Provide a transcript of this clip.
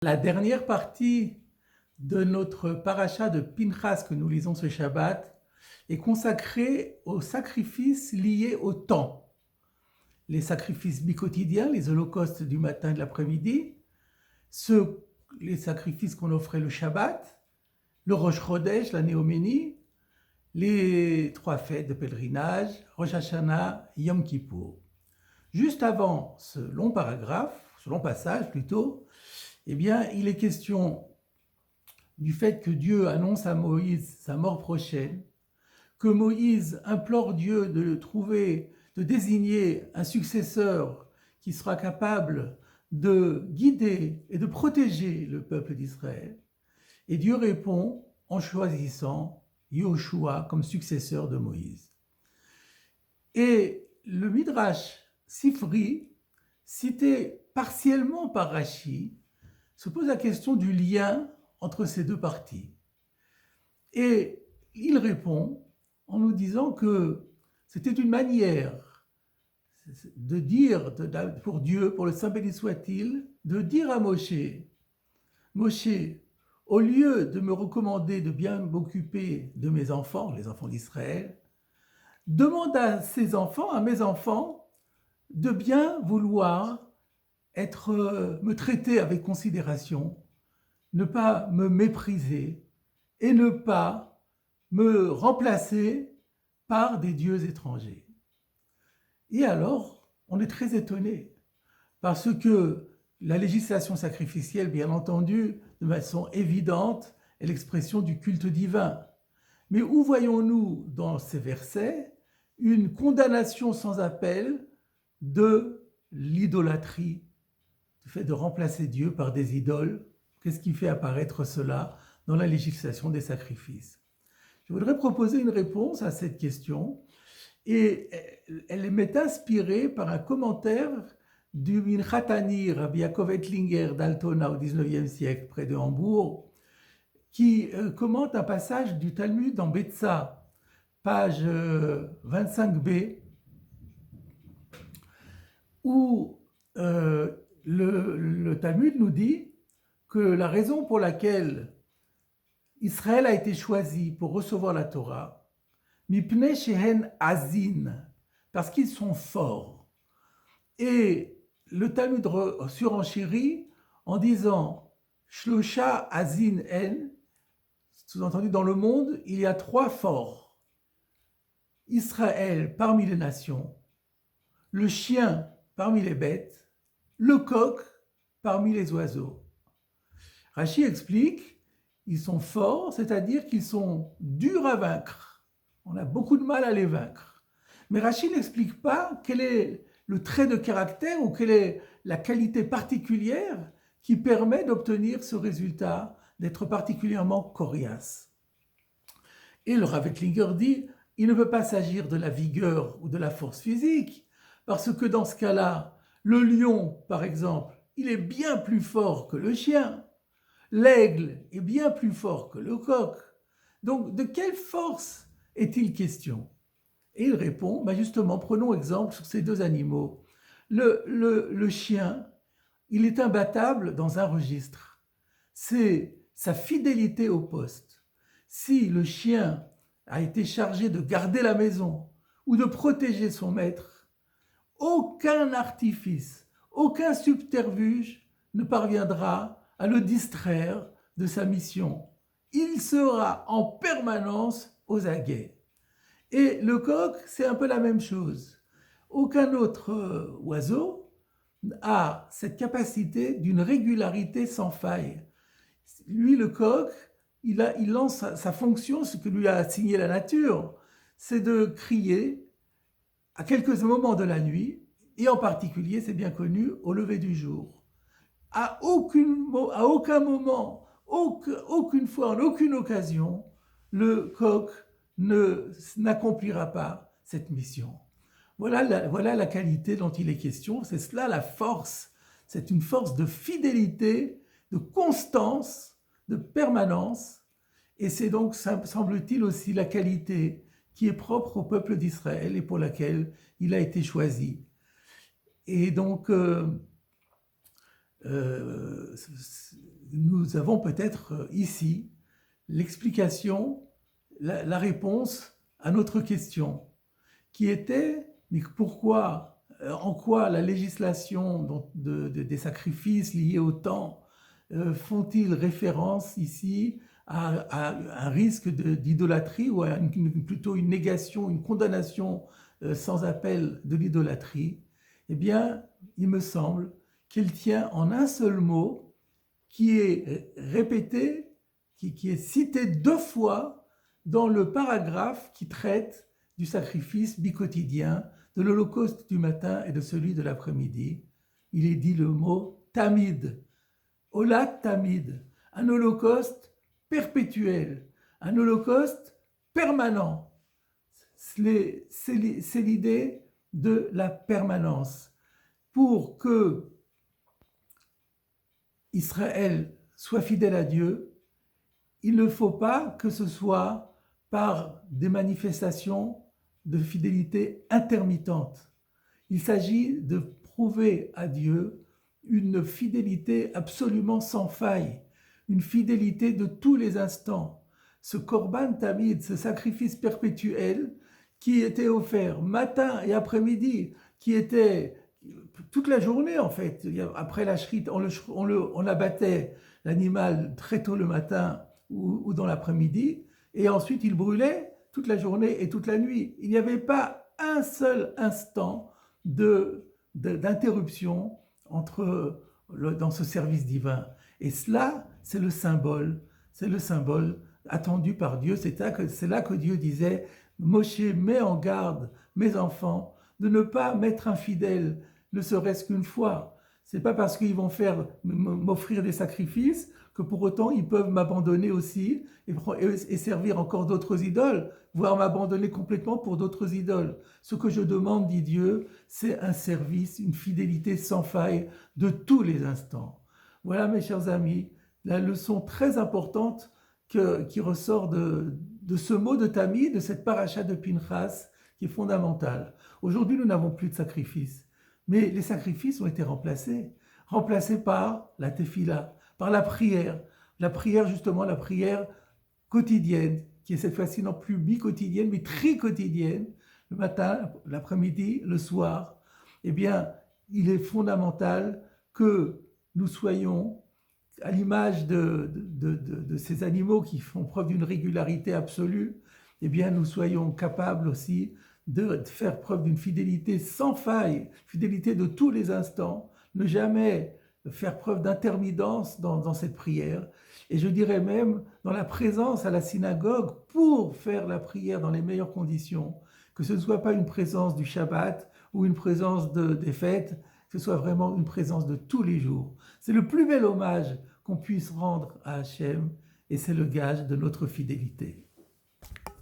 La dernière partie de notre paracha de Pinchas que nous lisons ce Shabbat est consacrée aux sacrifices liés au temps. Les sacrifices biquotidiens, les holocaustes du matin et de l'après-midi, les sacrifices qu'on offrait le Shabbat, le Rosh Chodesh, la Néoménie, les 3 fêtes de pèlerinage, Rosh Hashanah, Yom Kippour. Juste avant ce long paragraphe, ce long passage plutôt, eh bien, il est question du fait que Dieu annonce à Moïse sa mort prochaine, que Moïse implore Dieu de désigner un successeur qui sera capable de guider et de protéger le peuple d'Israël. Et Dieu répond en choisissant Yoshua comme successeur de Moïse. Et le Midrash Sifri, cité partiellement par Rashi, se pose la question du lien entre ces deux parties. Et il répond en nous disant que c'était une manière de dire, pour Dieu, pour le Saint béni soit-il, de dire à Moshe, Moshe, au lieu de me recommander de bien m'occuper de mes enfants, les enfants d'Israël, demande à mes enfants, de bien vouloir me traiter avec considération, ne pas me mépriser et ne pas me remplacer par des dieux étrangers. Et alors, on est très étonné, parce que la législation sacrificielle, bien entendu, de façon évidente, est l'expression du culte divin. Mais où voyons-nous dans ces versets une condamnation sans appel de l'idolâtrie, du fait de remplacer Dieu par des idoles? Qu'est-ce qui fait apparaître cela dans la législation des sacrifices? Je voudrais proposer une réponse à cette question, et elle m'est inspirée par un commentaire du Minchatani, Rabbi Yaakov Ettlinger d'Altona au XIXe siècle, près de Hambourg, qui commente un passage du Talmud en Betsa, page 25b, où le Talmud nous dit que la raison pour laquelle Israël a été choisi pour recevoir la Torah, Mipnei shehen azin, parce qu'ils sont forts. Et le Talmud surenchérit en disant Shlosha azin en, sous-entendu dans le monde, il y a 3 forts. Israël parmi les nations, le chien parmi les bêtes, le coq parmi les oiseaux. Rashi explique, ils sont forts, c'est-à-dire qu'ils sont durs à vaincre. On a beaucoup de mal à les vaincre. Mais Rashi n'explique pas quel est le trait de caractère ou quelle est la qualité particulière qui permet d'obtenir ce résultat, d'être particulièrement coriace. Et le Rav Ettlinger dit, il ne peut pas s'agir de la vigueur ou de la force physique, parce que dans ce cas-là, le lion, par exemple, il est bien plus fort que le chien. L'aigle est bien plus fort que le coq. Donc, de quelle force est-il question? Et il répond, justement, prenons exemple sur ces 2 animaux. Le chien, il est imbattable dans un registre. C'est sa fidélité au poste. Si le chien a été chargé de garder la maison ou de protéger son maître, aucun artifice, aucun subterfuge ne parviendra à le distraire de sa mission. Il sera en permanence aux aguets. Et le coq, c'est un peu la même chose. Aucun autre oiseau a cette capacité d'une régularité sans faille. Lui, le coq, il lance sa fonction, ce que lui a assigné la nature, c'est de crier à quelques moments de la nuit, et en particulier, c'est bien connu, au lever du jour. À aucun moment, aucune fois, en aucune occasion, le coq n'accomplira pas cette mission. Voilà la qualité dont il est question, c'est cela la force, c'est une force de fidélité, de constance, de permanence, et c'est donc, semble-t-il, aussi la qualité qui est propre au peuple d'Israël et pour laquelle il a été choisi. Et donc, nous avons peut-être ici l'explication, la réponse à notre question, qui était, mais pourquoi, en quoi la législation des sacrifices liés au temps font-ils référence ici à un risque d'idolâtrie ou plutôt une négation, une condamnation sans appel de l'idolâtrie? Eh bien, il me semble qu'il tient en un seul mot qui est répété, qui est cité 2 fois dans le paragraphe qui traite du sacrifice bicotidien, de l'holocauste du matin et de celui de l'après-midi. Il est dit le mot tamid, olat tamid, un holocauste perpétuel, un holocauste permanent. C'est l'idée de la permanence. Pour que Israël soit fidèle à Dieu, il ne faut pas que ce soit par des manifestations de fidélité intermittente. Il s'agit de prouver à Dieu une fidélité absolument sans faille, une fidélité de tous les instants. Ce korban tamid, ce sacrifice perpétuel qui était offert matin et après-midi, qui était toute la journée en fait. Après la shrita, on abattait l'animal très tôt le matin ou dans l'après-midi, et ensuite il brûlait toute la journée et toute la nuit. Il n'y avait pas un seul instant d'interruption dans ce service divin. Et cela, c'est le symbole attendu par Dieu. C'est là que Dieu disait, Moshe, mets en garde mes enfants de ne pas m'être infidèles, ne serait-ce qu'une fois. C'est pas parce qu'ils vont m'offrir des sacrifices que pour autant ils peuvent m'abandonner aussi et servir encore d'autres idoles, voire m'abandonner complètement pour d'autres idoles. Ce que je demande, dit Dieu, c'est un service, une fidélité sans faille de tous les instants. Voilà, mes chers amis, la leçon très importante qui ressort de ce mot de Tamid, de cette paracha de Pinchas, qui est fondamentale. Aujourd'hui, nous n'avons plus de sacrifices, mais les sacrifices ont été remplacés par la tefila, par la prière justement, la prière quotidienne, qui est cette fois-ci non plus bi-quotidienne, mais tri-quotidienne, le matin, l'après-midi, le soir. Eh bien, il est fondamental que nous soyons à l'image de ces animaux qui font preuve d'une régularité absolue, eh bien, nous soyons capables aussi de faire preuve d'une fidélité sans faille, fidélité de tous les instants, ne jamais faire preuve d'intermittence dans cette prière. Et je dirais même dans la présence à la synagogue pour faire la prière dans les meilleures conditions, que ce ne soit pas une présence du Shabbat ou une présence des fêtes, que ce soit vraiment une présence de tous les jours. C'est le plus bel hommage qu'on puisse rendre à Hachem et c'est le gage de notre fidélité.